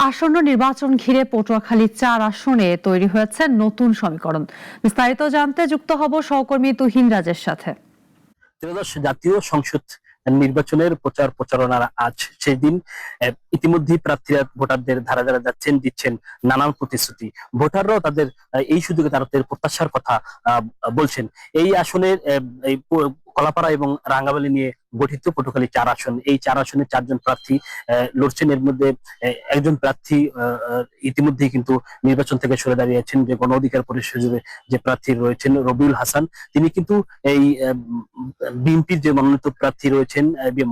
আসন্ন নির্বাচন ঘিরে পটুয়াখালী ৪ আসনে তৈরি হয়েছে নতুন সমীকরণ। বিস্তারিত জানতে যুক্ত হব সহকর্মী তুহিন রাজের সাথে। ত্রয়োদশ জাতীয় সংসদ নির্বাচনের প্রচার প্রচারণার আজ সেই দিন। ইতিমধ্যেই প্রার্থীরা ভোটারদের ধারা ধারা যাচ্ছেন, দিচ্ছেন নানান প্রতিশ্রুতি। ভোটাররাও তাদের এই সুযোগে তাদের প্রত্যাশার কথা বলছেন। এই আসনের এই কলাপাড়া এবং রাঙ্গামালী নিয়ে গঠিত পটুয়াখালী ৪ আসন। এই ৪ আসনে ৪ জন প্রার্থী লড়ছেন। এর মধ্যে একজন প্রার্থী ইতিমধ্যেই কিন্তু নির্বাচন থেকে সরে দাঁড়িয়েছেন, যে গণ অধিকার পরিষদের যে প্রার্থী রয়েছেন রবিউল হাসান। তিনি কিন্তু এই বিএনপির যে মনোনীত প্রার্থী রয়েছেন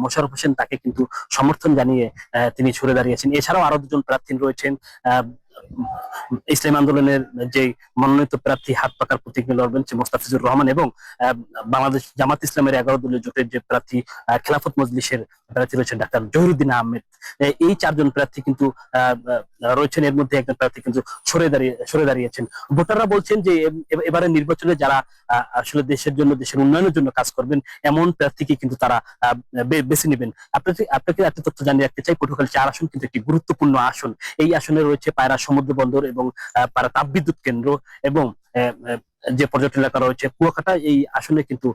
মোশাররফ হোসেন, তাকে কিন্তু সমর্থন জানিয়ে তিনি সরে দাঁড়িয়েছেন। এছাড়াও আরো ২ জন প্রার্থী রয়েছেন। ইসলামী আন্দোলনের যে মনোনীত প্রার্থী হাত পাকার প্রতীক নিয়ে লড়বেন মোস্তাফিজুর রহমান, এবং বাংলাদেশ জামাত ইসলামের ১১ দলীয় জোটের যে প্রার্থী খেলাফত মজলিসের প্রার্থী রয়েছেন ডাক্তার জহিরুদ্দিন আহমেদ। এই ৪ জন প্রার্থী কিন্তু রয়েছেন। এর মধ্যে একজন প্রার্থী কিন্তু সরে দাঁড়িয়েছেন। ভোটাররা বলছেন যে এবারে নির্বাচনে যারা আসলে দেশের জন্য, দেশের উন্নয়নের জন্য কাজ করবেন, এমন প্রার্থীকে কিন্তু তারা বেছে নেবেন। আপনাকে একটা তথ্য জানিয়ে রাখতে চাই, পটুয়াখালী ৪ আসন কিন্তু একটি গুরুত্বপূর্ণ আসন। এই আসনে রয়েছে পায়রা সমুদ্র বন্দর এবং পায়রা তাপবিদ্যুৎ কেন্দ্র, এবং যে পর্যটন এলাকা রয়েছে কুয়াকাটা। এই আসনে কিন্তু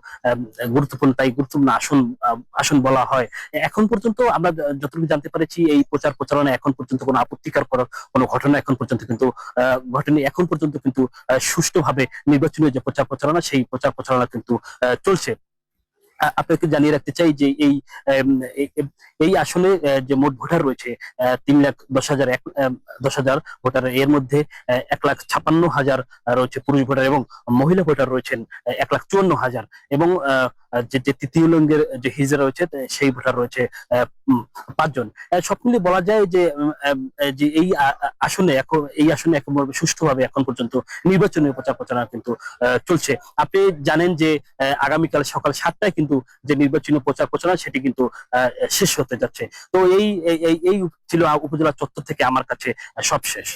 গুরুত্বপূর্ণ আসন বলা হয়। এখন পর্যন্ত আমরা যতটুকু জানতে পেরেছি, এই প্রচার প্রচারণা এখন পর্যন্ত কোনো আপত্তিকর কোনো ঘটনা এখন পর্যন্ত কিন্তু ঘটেনি। এখন পর্যন্ত কিন্তু সুষ্ঠুভাবে নির্বাচনী যে প্রচার প্রচারণা, সেই প্রচার প্রচারণা কিন্তু চলছে। আপনাকে জানিয়ে রাখতে চাই যে এই আসনে যে মোট ভোটার রয়েছে ৩,১০,০০০ ভোটার। এর মধ্যে ১,৫৬,০০০ রয়েছে পুরুষ ভোটার, এবং মহিলা ভোটার রয়েছেন ১,৫৪,০০০, এবং যে তৃতীয় লিঙ্গের যে হিজড়া রয়েছে সেই ভোটার রয়েছে ৫ জন। সব মিলিয়ে বলা যায় যে এই আসনে এখন সুষ্ঠুভাবে এখন পর্যন্ত নির্বাচনী প্রচার প্রচারণা কিন্তু চলছে। আপনি জানেন যে আগামীকাল সকাল ৭টায় কিন্তু যে নির্বাচনী প্রচার প্রচারণা, সেটি কিন্তু শেষ হতে যাচ্ছে। তো এই ছিল উপজেলা চত্বর থেকে আমার কাছে সব শেষ।